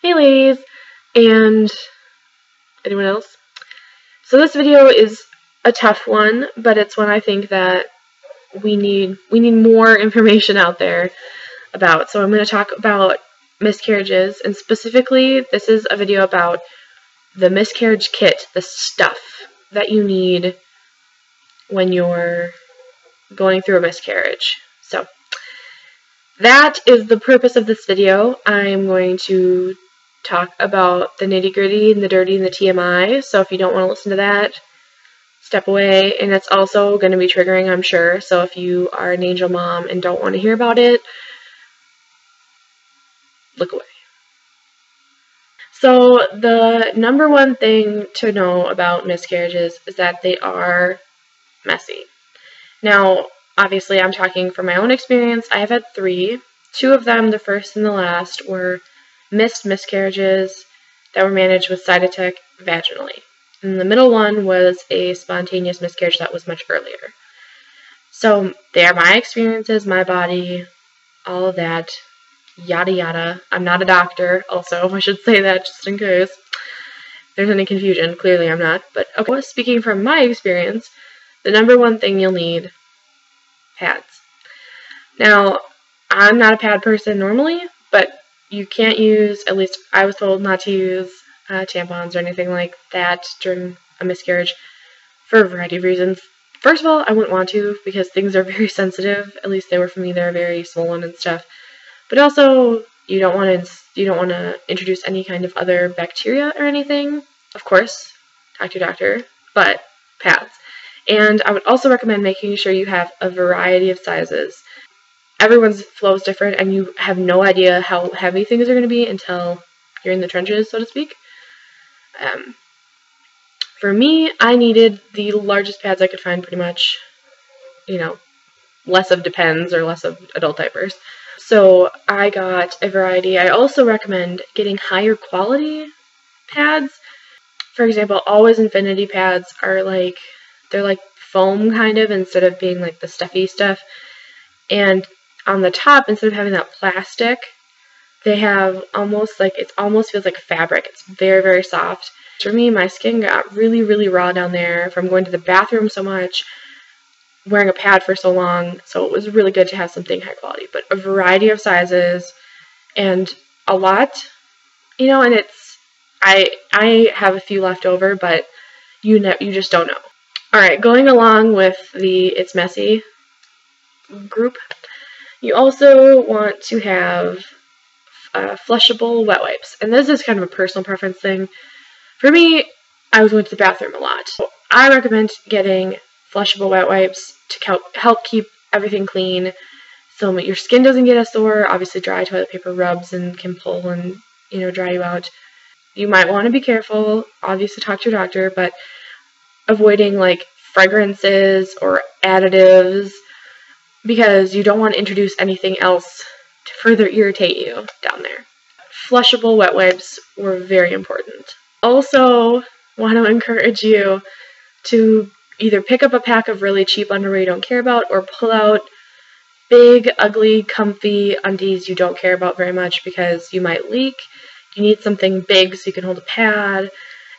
Hey ladies, and anyone else? So this video is a tough one, but it's one I think that we need more information out there about. So I'm going to talk about miscarriages, and specifically this is a video about the miscarriage kit, the stuff that you need when you're going through a miscarriage. So that is the purpose of this video. I'm going to talk about the nitty-gritty and the dirty and the TMI, so if you don't want to listen to that, step away. And it's also going to be triggering, I'm sure, so if you are an angel mom and don't want to hear about it, look away. So the number one thing to know about miscarriages is that they are messy. Now, obviously, I'm talking from my own experience. I have had 3. 2 of them, the first and the last, were missed miscarriages that were managed with side attack vaginally. And the middle one was a spontaneous miscarriage that was much earlier. So they are my experiences, my body, all of that, yada yada. I'm not a doctor, also, I should say that just in case there's any confusion. Clearly I'm not, but okay. Speaking from my experience, the number one thing you'll need, pads. Now, I'm not a pad person normally, but you can't use, at least I was told not to use tampons or anything like that during a miscarriage for a variety of reasons. First of all, I wouldn't want to because things are very sensitive. At least they were for me. They're very swollen and stuff. But also, you don't want to introduce any kind of other bacteria or anything. Of course, talk to your doctor, but pads. And I would also recommend making sure you have a variety of sizes. Everyone's flow is different, and you have no idea how heavy things are going to be until you're in the trenches, so to speak. For me, I needed the largest pads I could find, pretty much. You know, less of Depends or less of adult diapers. So I got a variety. I also recommend getting higher quality pads. For example, Always Infinity pads are they're like foam kind of, instead of being like the stuffy stuff. And on the top, instead of having that plastic, they have almost feels like fabric. It's very, very soft. For me, my skin got really, really raw down there from going to the bathroom so much, wearing a pad for so long, so it was really good to have something high quality. But a variety of sizes, and a lot, and it's, I have a few left over, but you just don't know. Alright, going along with the it's messy group, you also want to have flushable wet wipes. And this is kind of a personal preference thing. For me, I was going to the bathroom a lot. So I recommend getting flushable wet wipes to help keep everything clean so your skin doesn't get as sore. Obviously, dry toilet paper rubs and can pull and, dry you out. You might want to be careful. Obviously, talk to your doctor, but avoiding fragrances or additives, because you don't want to introduce anything else to further irritate you down there. Flushable wet wipes were very important. Also, want to encourage you to either pick up a pack of really cheap underwear you don't care about, or pull out big, ugly, comfy undies you don't care about very much because you might leak. You need something big so you can hold a pad.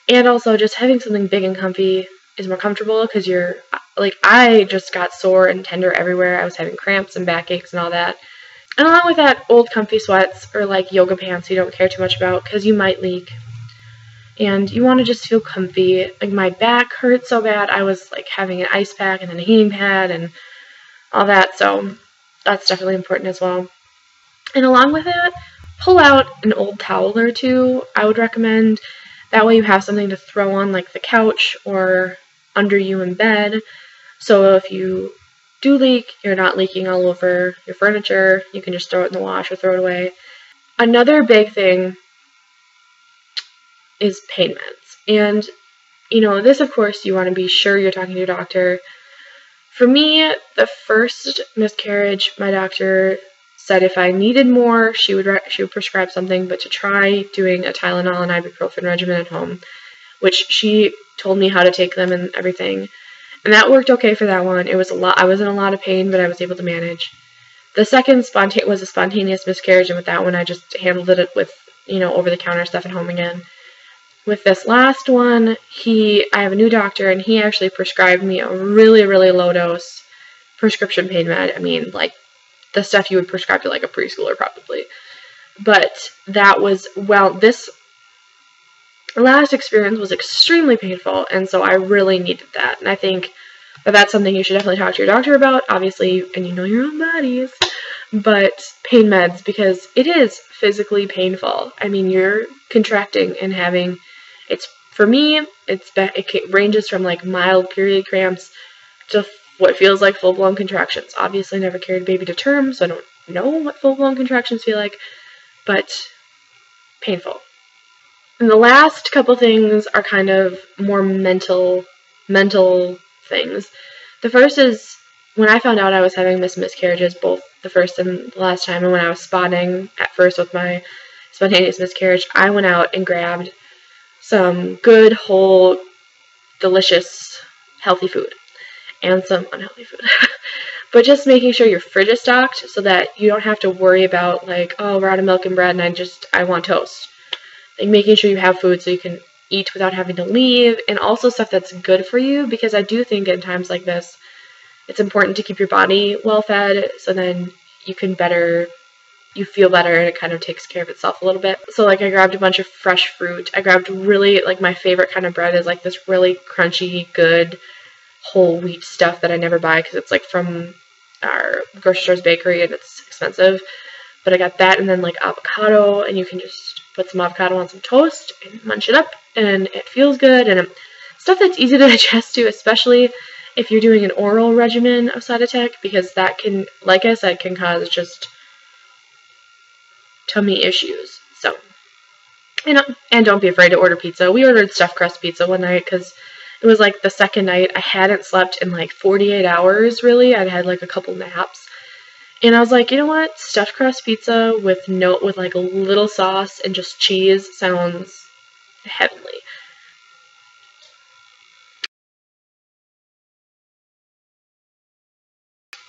And also, just having something big and comfy is more comfortable because you're, I just got sore and tender everywhere. I was having cramps and backaches and all that. And along with that, old comfy sweats or yoga pants you don't care too much about because you might leak. And you want to just feel comfy. My back hurt so bad, I was having an ice pack and then a heating pad and all that, so that's definitely important as well. And along with that, pull out an old towel or two, I would recommend. That way you have something to throw on the couch or under you in bed. So if you do leak, you're not leaking all over your furniture. You can just throw it in the wash or throw it away. Another big thing is pain meds. And, this, of course, you want to be sure you're talking to your doctor. For me, the first miscarriage, my doctor said if I needed more, she would prescribe something, but to try doing a Tylenol and ibuprofen regimen at home, which she told me how to take them and everything. And that worked okay for that one. It was a lot. I was in a lot of pain, but I was able to manage. The second was a spontaneous miscarriage, and with that one, I just handled it with over-the-counter stuff at home again. With this last one, I have a new doctor, and he actually prescribed me a really, really low-dose prescription pain med. I mean, like, the stuff you would prescribe to, like, a preschooler, probably. But that was, well, this last experience was extremely painful, and so I really needed that. And I think that that's something you should definitely talk to your doctor about, obviously, and you know your own bodies. But pain meds, because it is physically painful. I mean, you're contracting and having, for me, it ranges from like mild period cramps to what feels like full-blown contractions. Obviously, I never carried a baby to term, so I don't know what full-blown contractions feel like, but painful. And the last couple things are kind of more mental things. The first is when I found out I was having miscarriages, both the first and the last time, and when I was spotting at first with my spontaneous miscarriage, I went out and grabbed some good, whole, delicious, healthy food, and some unhealthy food. But just making sure your fridge is stocked so that you don't have to worry about, like, oh, we're out of milk and bread and I want toast. Like, making sure you have food so you can eat without having to leave, and also stuff that's good for you, because I do think in times like this, it's important to keep your body well fed, so then you feel better, and it kind of takes care of itself a little bit. So, like, I grabbed a bunch of fresh fruit. I grabbed really, like, my favorite kind of bread is, like, this really crunchy, good, whole wheat stuff that I never buy, because it's, like, from our grocery store's bakery, and it's expensive. But I got that, and then, like, avocado, and you can just put some avocado on some toast and munch it up, and it feels good, and stuff that's easy to digest too, especially if you're doing an oral regimen of Cytotec, because that can, like I said, can cause just tummy issues. So, and don't be afraid to order pizza. We ordered stuffed crust pizza one night because it was like the second night. I hadn't slept in like 48 hours, really. I'd had like a couple naps. And I was like, you know what? Stuffed crust pizza with like a little sauce and just cheese sounds heavenly.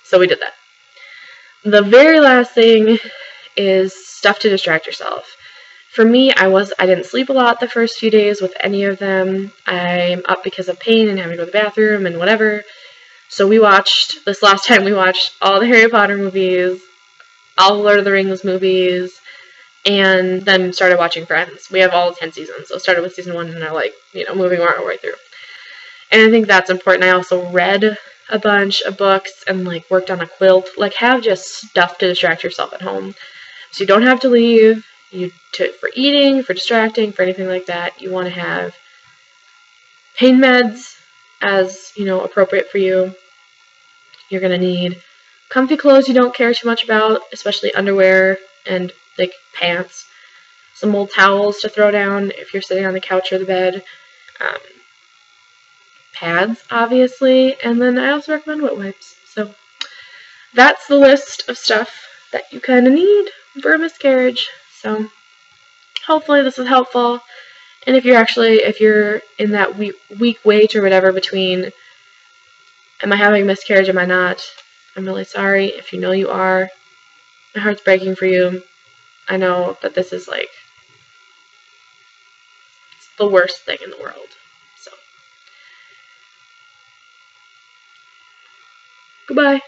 So we did that. The very last thing is stuff to distract yourself. For me, I didn't sleep a lot the first few days with any of them. I'm up because of pain and having to go to the bathroom and whatever. So this last time we watched all the Harry Potter movies, all the Lord of the Rings movies, and then started watching Friends. We have all 10 seasons, so started with season 1 and are like, moving our way through. And I think that's important. I also read a bunch of books and like worked on a quilt. Like, have just stuff to distract yourself at home. So you don't have to leave. For eating, for distracting, for anything like that, you want to have pain meds as, appropriate for you. You're going to need comfy clothes you don't care too much about, especially underwear and, like, pants. Some old towels to throw down if you're sitting on the couch or the bed. Pads, obviously. And then I also recommend wet wipes. So that's the list of stuff that you kind of need for a miscarriage. So hopefully this is helpful. And if you're in that week wait or whatever between, am I having a miscarriage, am I not? I'm really sorry. If you know you are, my heart's breaking for you. I know that this is like, it's the worst thing in the world. So, goodbye.